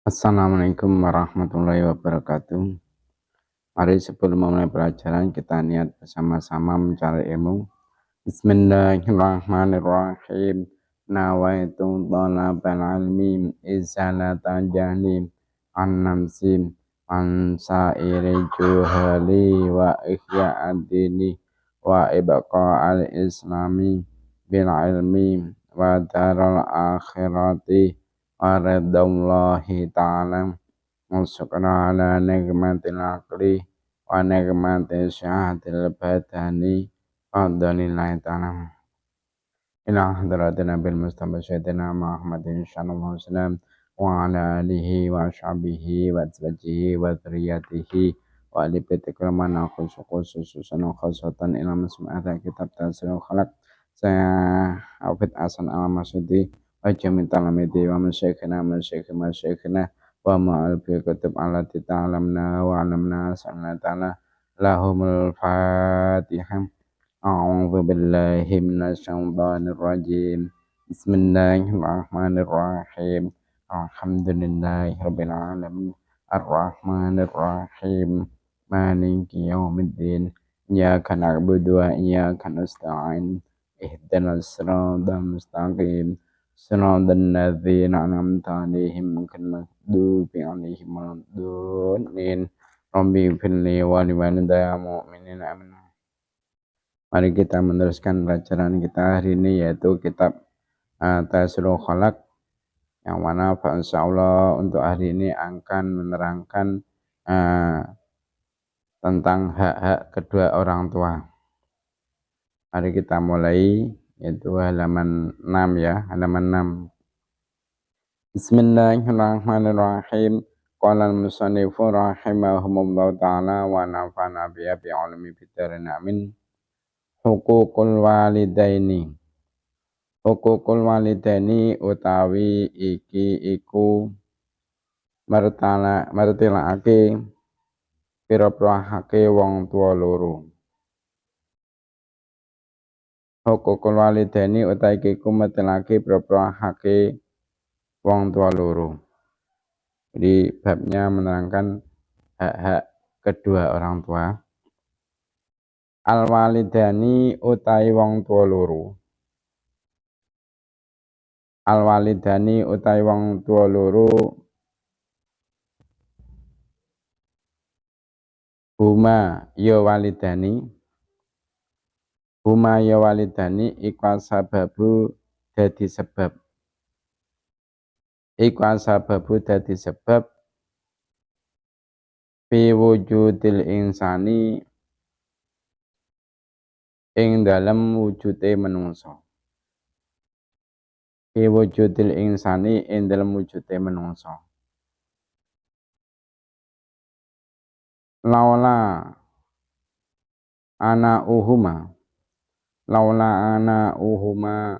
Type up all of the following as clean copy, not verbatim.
Assalamualaikum warahmatullahi wabarakatuh. Mari sebelum memulai pelajaran kita niat bersama-sama mencari ilmu. Bismillahirrahmanirrahim. Nawaitu talabal ilmi izalata jahlim an namsim an sairi juhali wa ihya ad-dini wa ibqa al-islami bil ilmi wa daral akhirati wa ridwallahi ta'ala wa syukra ala nikmatil aqli wa nikmatil syahatil badani fadlillahi ta'ala ila hadratin nabil mustafa sayyidina Muhammadin sallallahu alaihi wasallam wa ala alihi wa ashabihi wa azwajihi wa dzurriyyatihi wa ali baitikal mana khususan khasatan ila musma'ata kitab tasirul khalaq. Saya Hafid Hasan Al-Masudi wa jami' talamidi wa masyayikhina wa ma'al bi kutub allati ta'lamna wa alamna sallallahu ta'ala lahumul fatihah. A'udzu billahi minasyaitonir rajim. Bismillahirrahmanirrahim. Alhamdulillahirabbil alamin. Arrahmanir rahim. Maliki yaumiddin. Iyyaka na'budu wa iyyaka nasta'in. Ihdinas siratal mustaqim. Siratal ladzina an'amta 'alaihim ghairil maghdubi 'alaihim waladdallin. Rabbi firli wa liwalidayya mu'minina amin. Mari kita meneruskan pelajaran kita hari ini, yaitu kitab Tasirul Khalaq, yang mana insyaallah untuk hari ini akan menerangkan tentang hak-hak kedua orang tua. Mari kita mulai, yaitu halaman 6 ya, halaman 6. Bismillahirrahmanirrahim. Qala al-musannifu rahimahumullah ta'ala wa nafa'na biha bi'ilmi fid-dharain amin. Hukukul walidaini. Hukukul walidaini utawi iki iku mertilakake pira-pira hake wong tua loro. Hukukul walidaini utawi iki iku mertilakake pira-pira hake wong tua loro. Jadi babnya menerangkan hak-hak kedua orang tua. Al-walidani utai wong tua loro. Al-walidani utai wong tua loro. Huma ya walidani. Huma ya walidani iku sababu dadi sebab. Iku sababu dadi sebab fi wujudil insani ing dalam wujude menungso. Fi wujudil insani ing dalam wujude menungso. Laula ana uhuma. Laula ana uhuma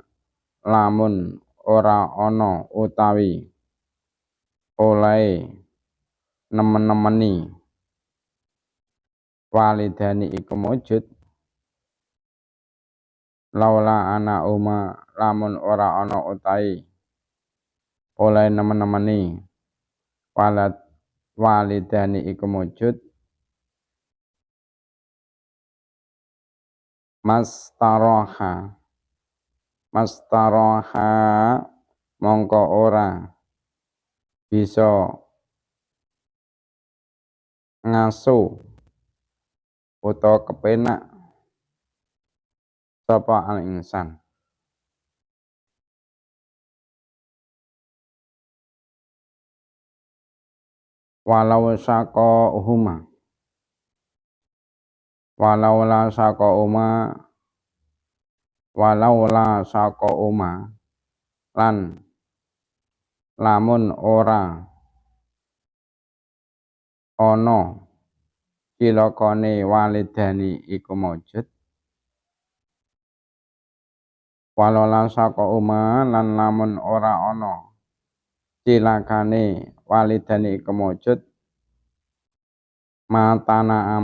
lamun ora ana utawi oleh nemen-nemeni walidani iku mujud. Laula ana uma lamun ora ana utawi oleh nemen-nemeni walidani iku mujud. Mastaroha mongko ora bisa ngaso utawa kepenak sapa al insan. Walau saka uhuma. Walaula saka uma lan lamun ora ana cilakane walidani iku mujud. Walaula saka uma lan lamun ora ana cilakane walidani iku mujud. Matana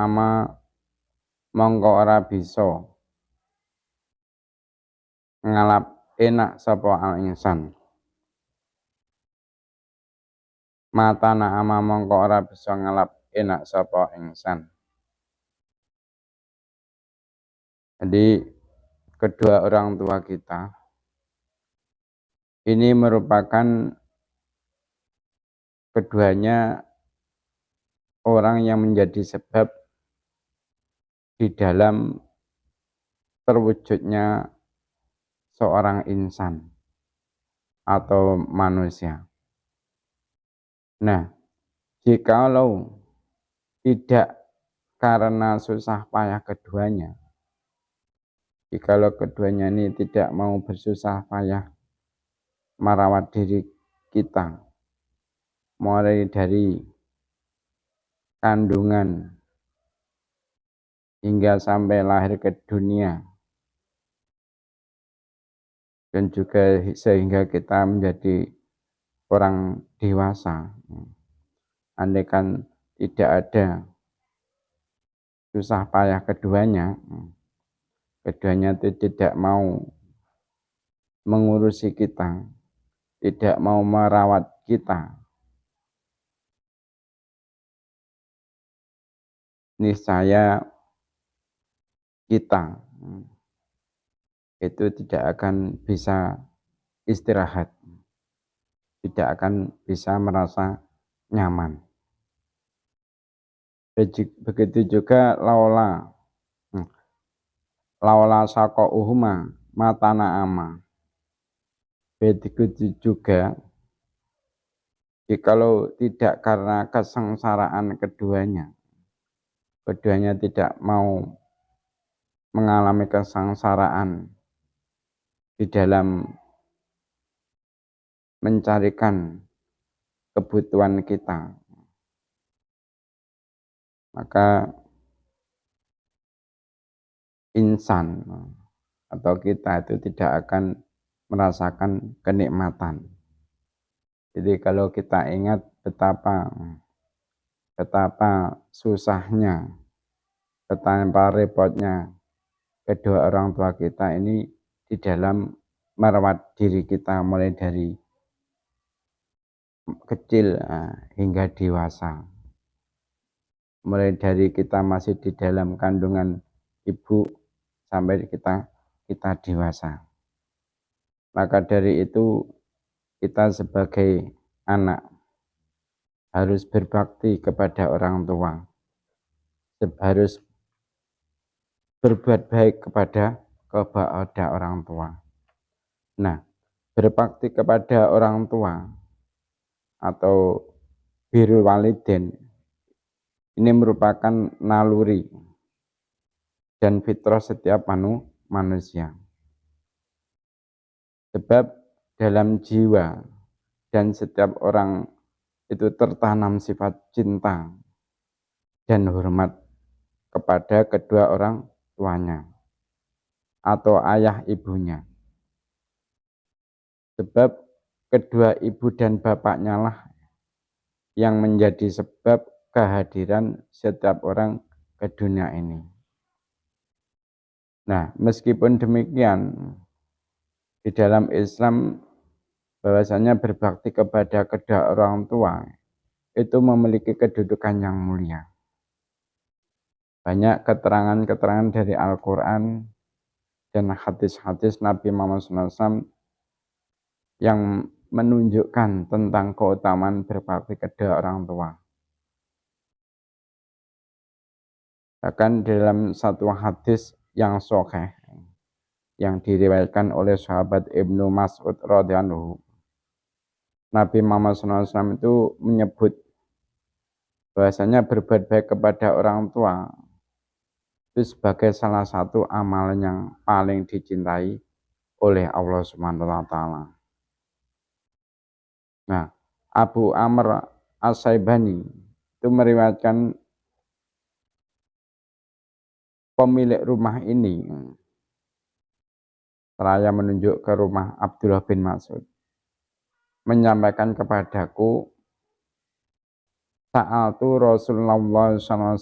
ama mongko ora bisa ngalap enak sapa al insan. mata na'ama mongko ora bisa ngelap enak sapa ingsan. Jadi kedua orang tua kita ini merupakan keduanya orang yang menjadi sebab di dalam terwujudnya seorang insan atau manusia. Nah, jikalau tidak karena susah payah keduanya, jikalau keduanya ini tidak mau bersusah payah merawat diri kita, mulai dari kandungan hingga sampai lahir ke dunia, dan juga sehingga kita menjadi orang dewasa. Andaikan tidak ada susah payah keduanya itu tidak mau mengurusi kita, tidak mau merawat kita, niscaya kita itu tidak akan bisa istirahat, tidak akan bisa merasa nyaman. Begitu juga laula sako uhuma matana ama. Begitu juga jikalau tidak karena kesengsaraan keduanya tidak mau mengalami kesengsaraan di dalam mencarikan kebutuhan kita, maka insan atau kita itu tidak akan merasakan kenikmatan. Jadi kalau kita ingat betapa susahnya, betapa repotnya kedua orang tua kita ini di dalam merawat diri kita mulai dari kecil hingga dewasa. Mulai dari kita masih di dalam kandungan ibu sampai kita dewasa. Maka dari itu kita sebagai anak harus berbakti kepada orang tua, harus berbuat baik kepada orang tua. Nah, berbakti kepada orang tua atau birrul walidain ini merupakan naluri dan fitrah setiap manusia. Sebab dalam jiwa dan setiap orang itu tertanam sifat cinta dan hormat kepada kedua orang tuanya atau ayah ibunya. Sebab kedua ibu dan bapaknya lah yang menjadi sebab kehadiran setiap orang ke dunia ini. Nah, meskipun demikian, di dalam Islam bahwasanya berbakti kepada kedua orang tua itu memiliki kedudukan yang mulia. Banyak keterangan-keterangan dari Al-Quran dan hadis-hadis Nabi Muhammad SAW yang menunjukkan tentang keutamaan berbakti kedua orang tua. Bahkan dalam satu hadis yang sahih yang diriwayatkan oleh sahabat Ibnu Mas'ud radhiyallahu, Nabi Muhammad SAW itu menyebut bahwasanya berbuat baik kepada orang tua itu sebagai salah satu amalan yang paling dicintai oleh Allah Subhanahu wa taala. Nah, Abu Amr As-Saibani itu meriwayatkan pemilik rumah ini seraya menunjuk ke rumah Abdullah bin Mas'ud menyampaikan kepadaku sa'atu Rasulullah SAW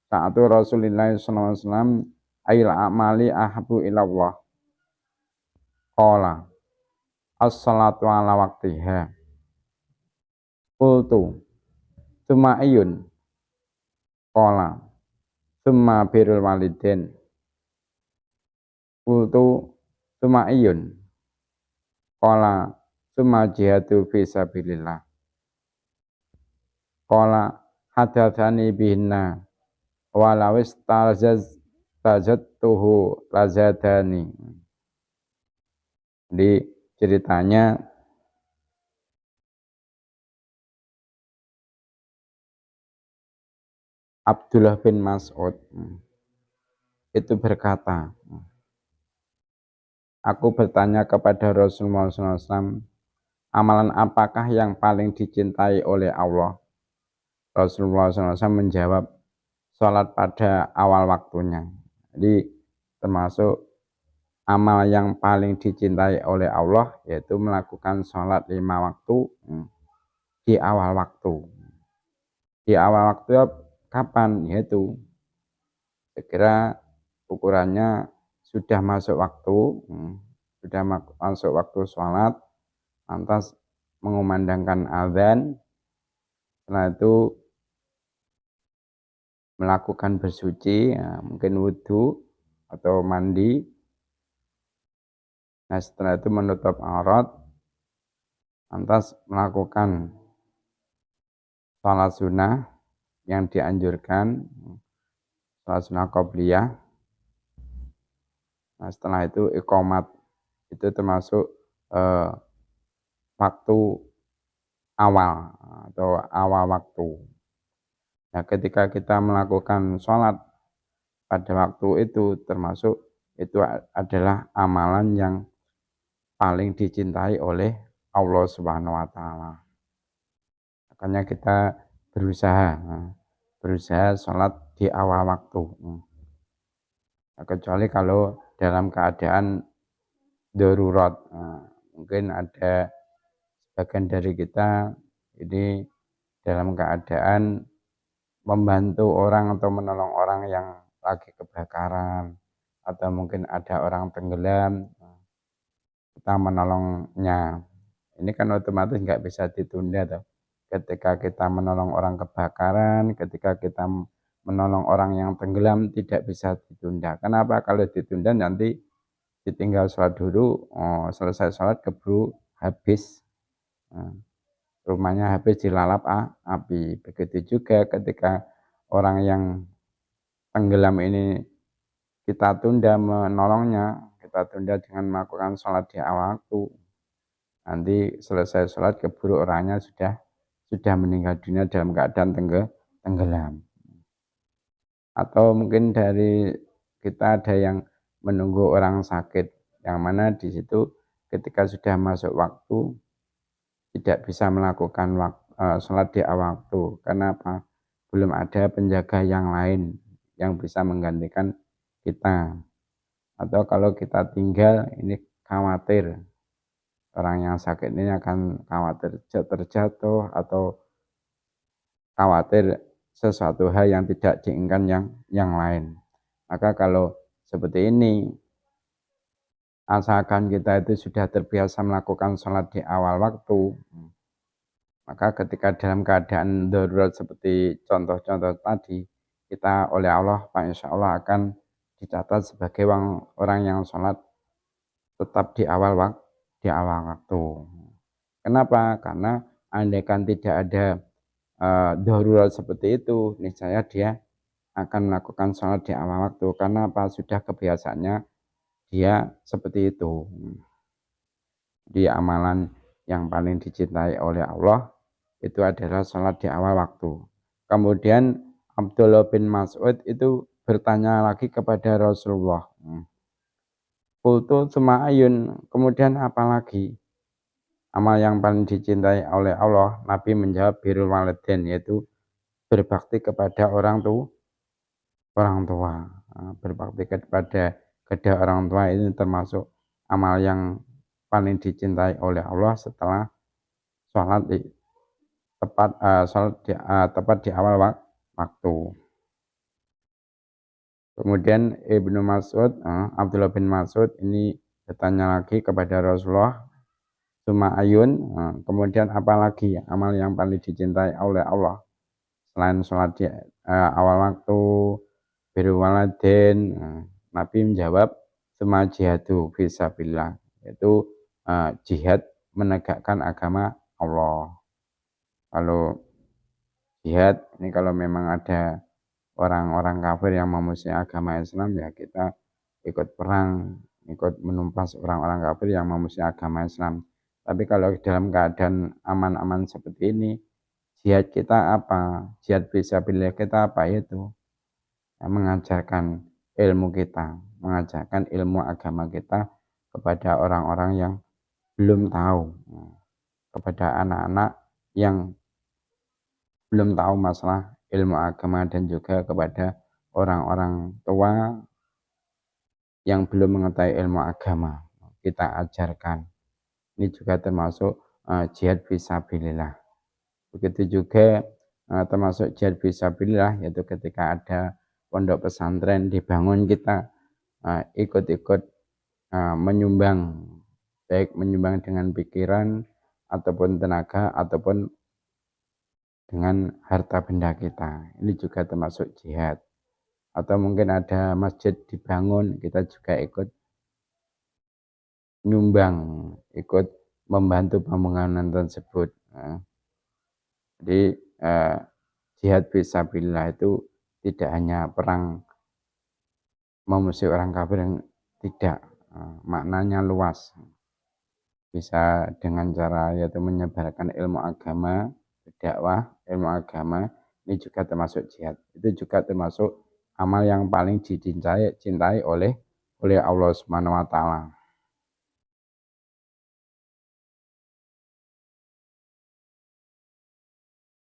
sa'atu Rasulullah SAW ayil a'mali ahabu ilallah qala as-salatu ala waktiha Qultu summa iyun qala summa birrul walidain. Qultu summa iyun qala summa jihadu fi sabilillah. Qala hadatsani bihinna walawis tajattuhu lazadani. Di ceritanya Abdullah bin Mas'ud itu berkata, aku bertanya kepada Rasulullah SAW, amalan apakah yang paling dicintai oleh Allah? Rasulullah SAW menjawab, sholat pada awal waktunya. Jadi termasuk amal yang paling dicintai oleh Allah yaitu melakukan sholat 5 waktu di awal waktu. Di awal waktu kapan? Yaitu kira ukurannya sudah masuk waktu, sudah masuk waktu sholat, lantas mengumandangkan azan, setelah itu melakukan bersuci, ya, mungkin wudhu atau mandi. Nah setelah itu menutup aurat, lantas melakukan sholat sunnah yang dianjurkan, sholat sunnah qobliyah. Nah setelah itu iqomat, itu termasuk waktu awal atau awal waktu. Nah ketika kita melakukan sholat pada waktu itu termasuk itu adalah amalan yang paling dicintai oleh Allah Subhanahu wa taala. Makanya kita berusaha sholat di awal waktu. Nah, kecuali kalau dalam keadaan darurat, mungkin ada sebagian dari kita ini dalam keadaan membantu orang atau menolong orang yang lagi kebakaran, atau mungkin ada orang tenggelam, kita menolongnya. Ini kan otomatis nggak bisa ditunda toh. Ketika kita menolong orang kebakaran, ketika kita menolong orang yang tenggelam tidak bisa ditunda. Kenapa? Kalau ditunda nanti ditinggal sholat dulu, selesai sholat keburu habis, rumahnya habis dilalap api. Begitu juga ketika orang yang tenggelam ini kita tunda menolongnya, kita tunda dengan melakukan sholat di awal waktu. Nanti selesai sholat keburu orangnya sudah meninggal dunia dalam keadaan tenggelam. Atau mungkin dari kita ada yang menunggu orang sakit, yang mana di situ ketika sudah masuk waktu tidak bisa melakukan sholat di awal waktu. Karena apa? Belum ada penjaga yang lain yang bisa menggantikan kita. Atau kalau kita tinggal ini khawatir orang yang sakit ini akan khawatir terjatuh atau khawatir sesuatu hal yang tidak diinginkan yang lain. Maka kalau seperti ini, asalkan kita itu sudah terbiasa melakukan sholat di awal waktu, maka ketika dalam keadaan darurat seperti contoh-contoh tadi, kita oleh Allah, insya Allah akan dicatat sebagai orang yang sholat tetap di awal waktu. Kenapa? Karena andaikan tidak ada darurat seperti itu, niscaya dia akan melakukan sholat di awal waktu. Karena apa? Sudah kebiasaannya dia seperti itu. Di amalan yang paling dicintai oleh Allah itu adalah sholat di awal waktu. Kemudian Abdullah bin Mas'ud itu bertanya lagi kepada Rasulullah. Qultu summa ayun, kemudian apa lagi? Amal yang paling dicintai oleh Allah, Nabi menjawab birrul walidain, yaitu berbakti kepada orang tua. Berbakti kepada kedua orang tua ini termasuk amal yang paling dicintai oleh Allah setelah sholat tepat di awal waktu. Kemudian Ibnu Mas'ud, Abdullah bin Mas'ud ini bertanya lagi kepada Rasulullah, summa ayun, kemudian apalagi amal yang paling dicintai oleh Allah selain sholat di awal waktu, birrul walidain. Nabi menjawab summa jihadu fisabilillah, yaitu jihad menegakkan agama Allah. Kalau jihad ini kalau memang ada orang-orang kafir yang memusuhi agama Islam, ya kita ikut perang, ikut menumpas orang-orang kafir yang memusuhi agama Islam. Tapi kalau dalam keadaan aman-aman seperti ini, jihad kita apa? Jihad fisabilillah kita apa? Itu ya, mengajarkan ilmu kita, mengajarkan ilmu agama kita kepada orang-orang yang belum tahu, kepada anak-anak yang belum tahu masalah ilmu agama, dan juga kepada orang-orang tua yang belum mengetahui ilmu agama, kita ajarkan. Ini juga termasuk jihad fisabilillah. Begitu juga termasuk jihad fisabilillah, yaitu ketika ada pondok pesantren dibangun, kita ikut-ikut menyumbang, baik menyumbang dengan pikiran ataupun tenaga ataupun dengan harta benda kita. Ini juga termasuk jihad. Atau mungkin ada masjid dibangun, kita juga ikut nyumbang, ikut membantu pembangunan tersebut. Jadi jihad fisabilillah itu tidak hanya perang memusuhi orang kafir, yang tidak, maknanya luas. Bisa dengan cara yaitu menyebarkan ilmu agama, berdakwah ilmu agama, ini juga termasuk jihad. Itu juga termasuk amal yang paling dicintai oleh Allah Subhanahu wa taala.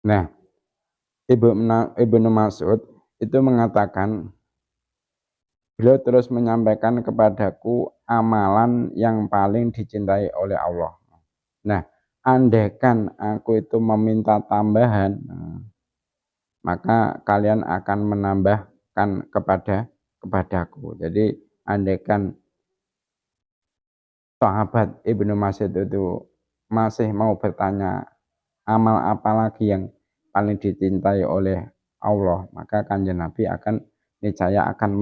Nah, Ibnu Mas'ud itu mengatakan, beliau terus menyampaikan kepadaku amalan yang paling dicintai oleh Allah. Nah, andaikan aku itu meminta tambahan, maka kalian akan menambahkan kepadaku. Jadi andaikan sahabat Ibnu Mas'ud itu masih mau bertanya amal apa lagi yang paling dicintai oleh Allah, maka kanjeng Nabi akan niscaya akan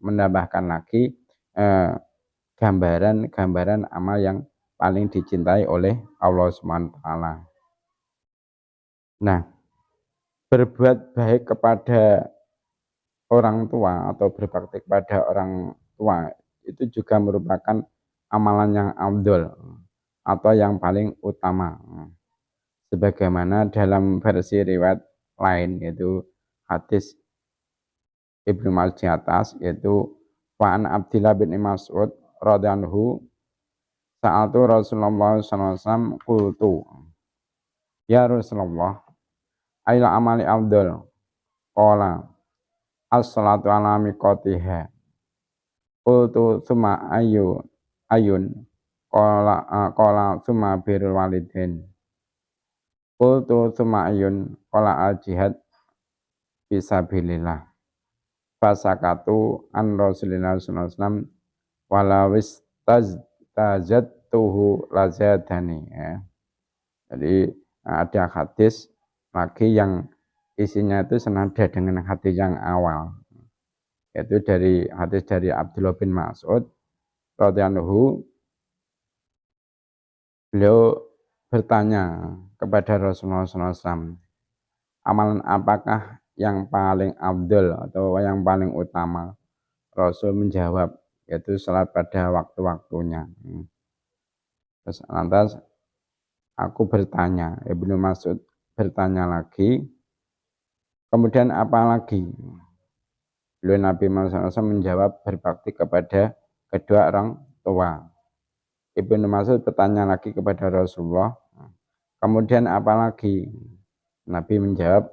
menambahkan lagi gambaran amal yang paling dicintai oleh Allah Subhanahu wa taala. Nah, berbuat baik kepada orang tua atau berbakti kepada orang tua itu juga merupakan amalan yang afdol atau yang paling utama. Sebagaimana dalam versi riwayat lain, yaitu hadis Ibnu Mas'ud di atas, yaitu Wa'an Abdillah bin Mas'ud radhiyallahu sa'atu Rasulullah SAW qultu ya Rasulullah ayla amali afdol qala as-salatu ala miqatiha qultu summa ayun qala summa birrul walidain qultu summa ayun qala al jihad fisabilillah fasakatu an Rasulillah sallallahu alaihi wasallam walawis tajattuhu lazadani, ya. Jadi ada hadis lagi yang isinya itu senada dengan hadis yang awal, yaitu dari hadis dari Abdullah bin Mas'ud radhiyallahu, beliau bertanya kepada Rasulullah SAW, amalan apakah yang paling afdol atau yang paling utama? Rasul menjawab, yaitu salat pada waktu-waktunya. Terus lantas aku bertanya, Ibnu Mas'ud bertanya lagi, kemudian apa lagi? Beliau Nabi Muhammad SAW menjawab, berbakti kepada kedua orang tua. Ibnu Mas'ud bertanya lagi kepada Rasulullah, kemudian apa lagi? Nabi menjawab,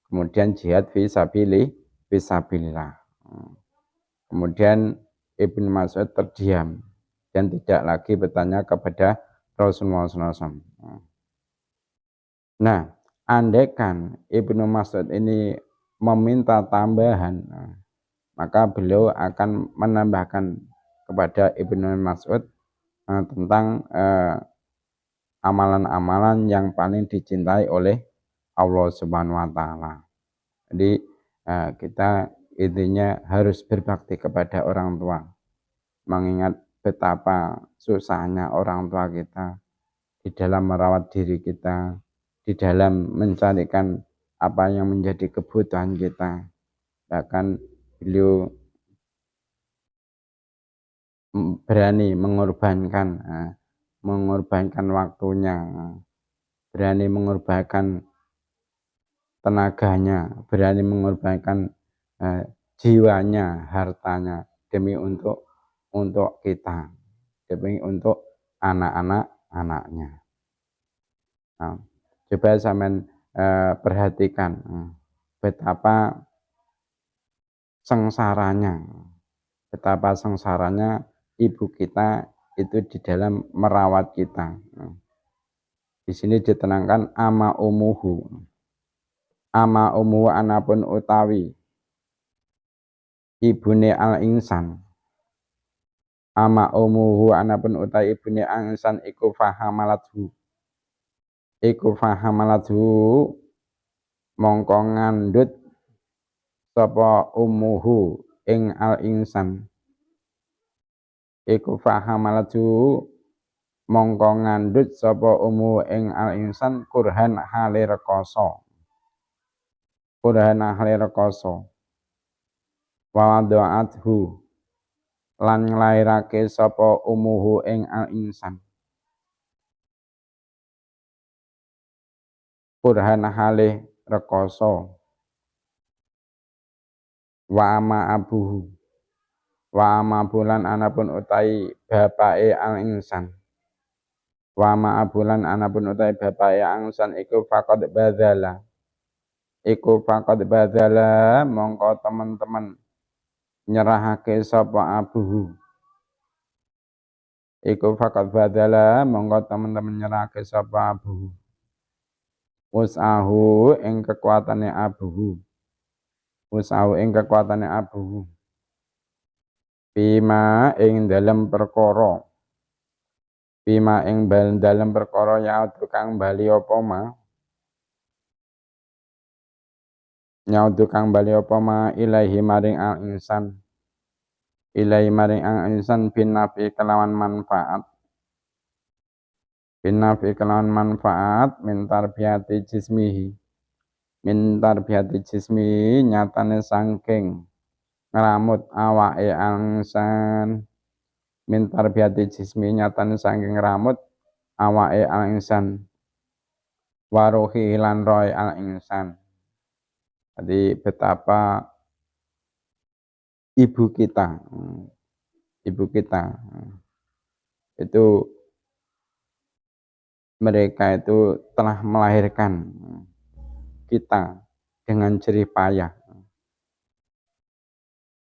kemudian jihad fisabilillah. Kemudian Ibnu Mas'ud terdiam dan tidak lagi bertanya kepada Rasulullah SAW. Nah, andaikan Ibnu Mas'ud ini meminta tambahan, maka beliau akan menambahkan kepada Ibnu Mas'ud tentang amalan-amalan yang paling dicintai oleh Allah Subhanahu wa taala. Jadi kita intinya harus berbakti kepada orang tua, mengingat betapa susahnya orang tua kita di dalam merawat diri kita, di dalam mencarikan apa yang menjadi kebutuhan kita. Bahkan beliau berani mengorbankan waktunya, berani mengorbankan tenaganya, berani mengorbankan jiwanya, hartanya demi untuk kita, demi untuk anak-anaknya. Nah, coba sampean perhatikan betapa sengsaranya ibu kita itu di dalam merawat kita. Di sini ditenangkan ama umuhu anapun utawi ibune al-insan. Ama umuhu anapun utawi ibune al-insan iku fahamalathu mongko ngandut sapa umuhu ing al-insan. Iku fahamalathu mongko ngandut sapa umuhu ing al-insan kurhan hale rekoso. Wa do'athu lan nglairake sapa umuhu ing al-insan. Kurhan hale rekoso. Wa ama bulan anapun utai bapake al-insan. Wa ama bulan anapun utai bapake al-insan iku faqad badala mongko teman-teman nyerahake sapa abuhu. Iku faqad badala mongko teman-teman nyerahake sapa abuhu. Usahu ing kekuatane abuhu. Bima ing dalam perkara ya tukang bali apa ma ilahi maring al insan binafi kelawan manfaat min tarbiyati jismihi nyatane sangking ngramut awake al-insan min tarbiyati jismi nyatane saking ngramut awake al-insan waruhi lan roy al-insan. Jadi betapa ibu kita itu mereka itu telah melahirkan kita dengan jerih payah.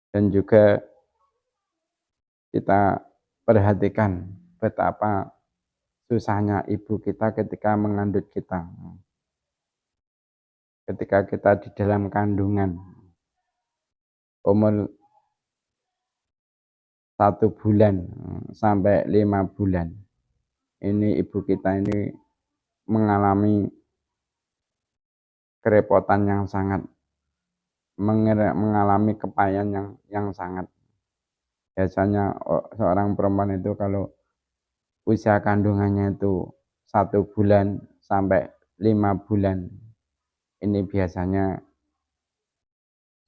Dan juga kita perhatikan betapa susahnya ibu kita ketika mengandung kita. Ketika kita di dalam kandungan umur 1 bulan sampai 5 bulan. Ini ibu kita ini mengalami kerepotan yang sangat, mengalami kepayahan yang sangat. Biasanya seorang perempuan itu kalau usia kandungannya itu 1 bulan sampai 5 bulan, ini biasanya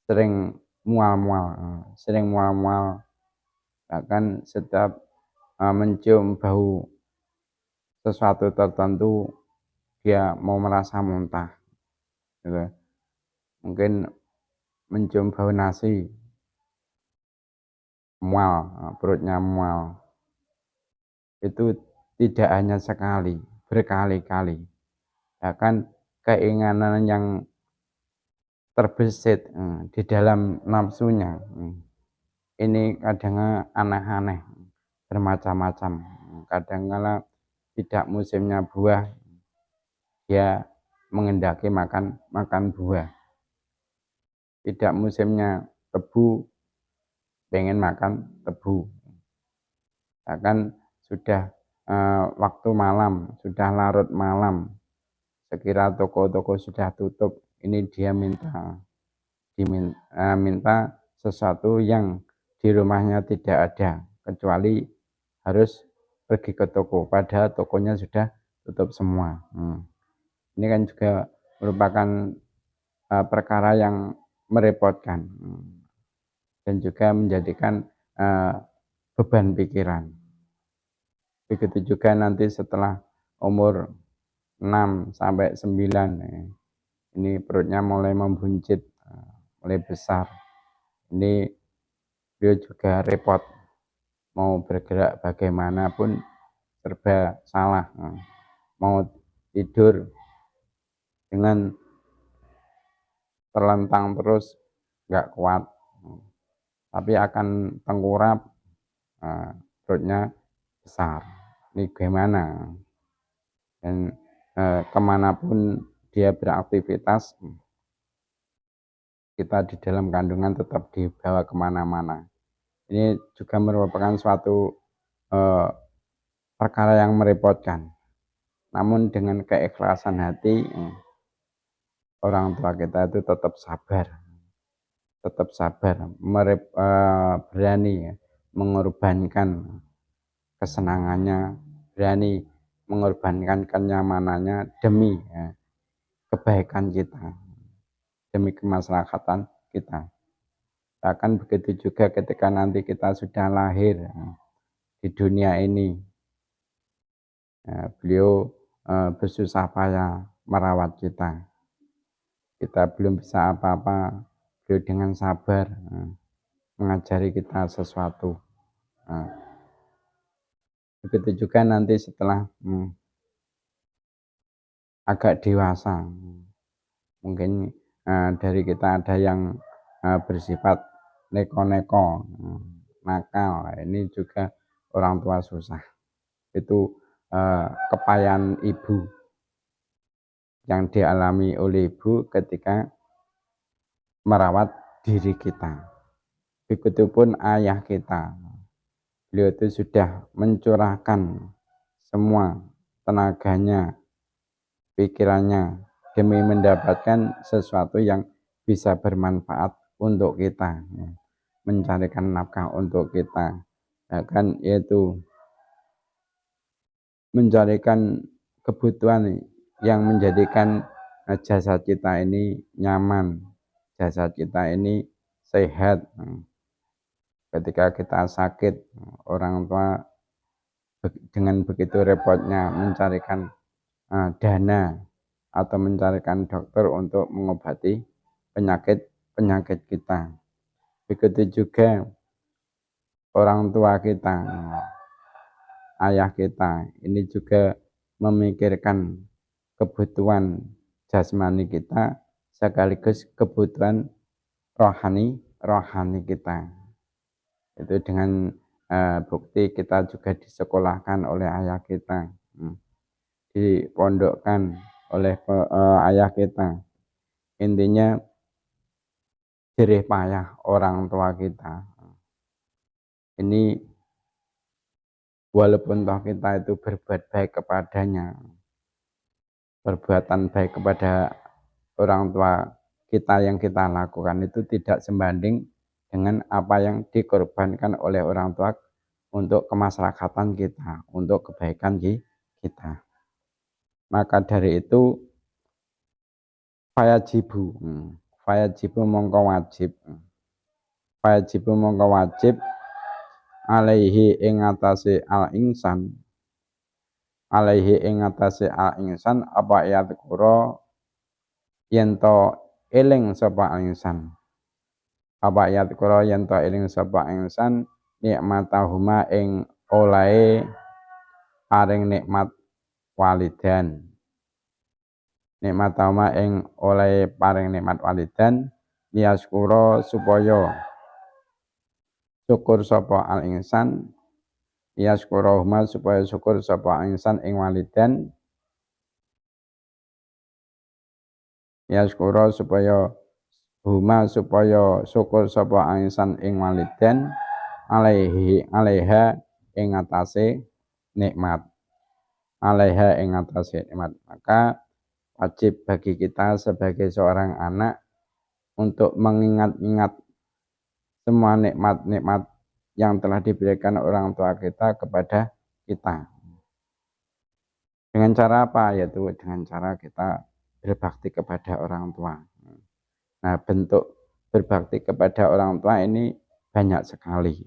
sering mual-mual, bahkan setiap mencium bau sesuatu tertentu dia mau merasa muntah, gitu. Mungkin mencium bau nasi, mual, perutnya mual. Itu tidak hanya sekali, berkali-kali. Bahkan keinginan yang terbesit di dalam nafsunya ini kadang aneh-aneh, bermacam-macam. Kadang-kala tidak musimnya buah, dia mengendaki makan buah. Tidak musimnya tebu, pengen makan tebu. Bahkan sudah waktu malam, sudah larut malam, sekira toko-toko sudah tutup, ini dia minta sesuatu yang di rumahnya tidak ada, kecuali harus pergi ke toko, padahal tokonya sudah tutup semua. Ini kan juga merupakan perkara yang merepotkan dan juga menjadikan beban pikiran. Begitu juga nanti setelah umur 6 sampai 9, ini perutnya mulai membuncit, mulai besar. Ini beliau juga repot, mau bergerak bagaimanapun serba salah. Mau tidur dengan terlentang terus nggak kuat, tapi akan tengkurap, perutnya besar. Ini gimana? Dan kemanapun dia beraktivitas, kita di dalam kandungan tetap dibawa kemana-mana. Ini juga merupakan suatu perkara yang merepotkan. Namun dengan keikhlasan hati, orang tua kita itu tetap sabar, berani mengorbankan kesenangannya, berani mengorbankan kenyamanannya demi kebaikan kita, demi kemaslahatan kita. Bahkan begitu juga ketika nanti kita sudah lahir di dunia ini, beliau bersusah payah merawat kita. Kita belum bisa apa-apa, beliau dengan sabar mengajari kita sesuatu. Begitu juga nanti setelah agak dewasa, mungkin dari kita ada yang bersifat neko-neko, nakal. Ini juga orang tua susah. Itu kepayahan ibu yang dialami oleh ibu ketika merawat diri kita. Begitupun ayah kita. Beliau itu sudah mencurahkan semua tenaganya, pikirannya, demi mendapatkan sesuatu yang bisa bermanfaat untuk kita, mencarikan nafkah untuk kita, bahkan yaitu mencarikan kebutuhan yang menjadikan jasad kita ini nyaman, jasad kita ini sehat. Ketika kita sakit, orang tua dengan begitu repotnya mencarikan dana atau mencarikan dokter untuk mengobati penyakit kita. Begitu juga orang tua kita, ayah kita, ini juga memikirkan kebutuhan jasmani kita sekaligus kebutuhan rohani kita. Itu dengan bukti kita juga disekolahkan oleh ayah kita, dipondokkan oleh ayah kita. Intinya jerih payah orang tua kita. Ini walaupun toh kita itu berbuat baik kepadanya, perbuatan baik kepada orang tua kita yang kita lakukan itu tidak sebanding dengan apa yang dikorbankan oleh orang tua untuk kemaslahatan kita, untuk kebaikan kita. Maka dari itu fayajibu mongko wajib alaihi ing atase al insan apa yadkura yen to eling sapa insan, apa yadkura yen to eling sapa insan nikmatahuma ing olahe paring nikmat walidan, nikmatahuma ing olahe paring nikmat walidan liyaskura supaya syukur sapa al insan, liyaskura supaya syukur sapa insan ing walidan, liyaskura supaya syukur sapa insan ing walidan alaiha ing atase nikmat. alaiha ing atase nikmat. Maka wajib bagi kita sebagai seorang anak untuk mengingat-ingat semua nikmat-nikmat yang telah diberikan orang tua kita kepada kita. Dengan cara apa? Yaitu dengan cara kita berbakti kepada orang tua. Nah, bentuk berbakti kepada orang tua ini banyak sekali.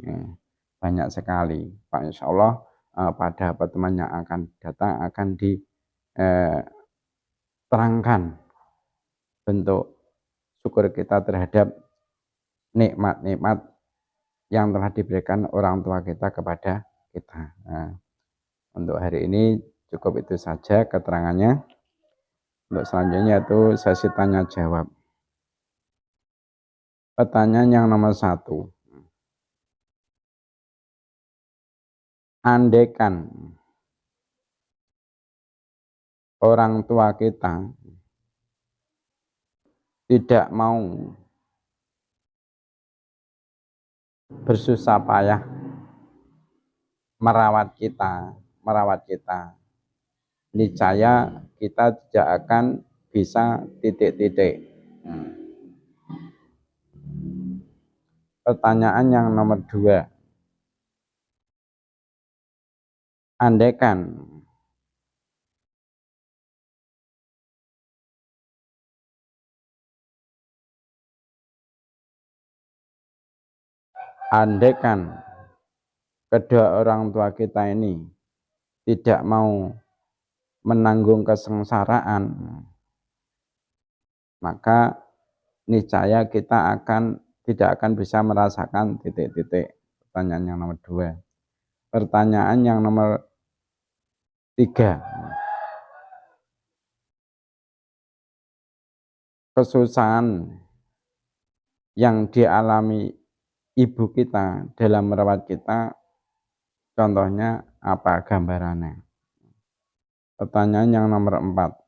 Banyak sekali. Pak, insya Allah pada pertemuan yang akan datang akan diterangkan bentuk syukur kita terhadap nikmat-nikmat yang telah diberikan orang tua kita kepada kita. Nah, untuk hari ini cukup itu saja keterangannya. Untuk selanjutnya itu sesi tanya jawab. Pertanyaan yang nomor 1. Andaikan orang tua kita tidak mau bersusah payah merawat kita, niscaya kita tidak akan bisa titik-titik. Pertanyaan yang nomor 2. Andaikan kedua orang tua kita ini tidak mau menanggung kesengsaraan, maka niscaya kita tidak akan bisa merasakan titik-titik. Pertanyaan yang nomor 2. Pertanyaan yang nomor 3. Kesusahan yang dialami ibu kita dalam merawat kita, contohnya apa gambarannya? Pertanyaan yang nomor 4.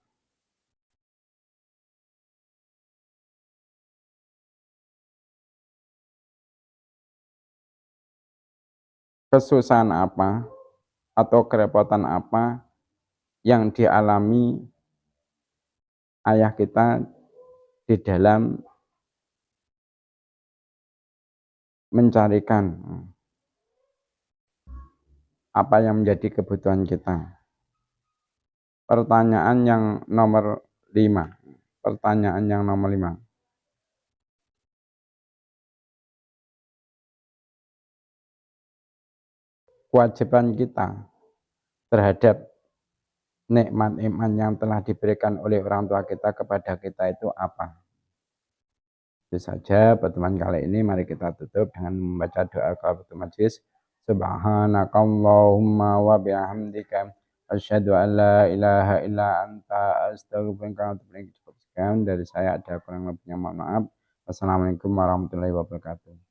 Kesusahan apa atau kerepotan apa yang dialami ayah kita di dalam mencarikan apa yang menjadi kebutuhan kita. Pertanyaan yang nomor 5. Kewajiban kita terhadap nikmat-nikmat yang telah diberikan oleh orang tua kita kepada kita itu apa? Itu saja pertemuan kali ini. Mari kita tutup dengan membaca doa kafaratul majlis. Subhanakallahumma wa bihamdika asyhadu an la ilaha illa anta astaghfiruka wa atubu ilaik. Dari saya ada kurang lebihnya, mohon maaf. Wassalamualaikum warahmatullahi wabarakatuh.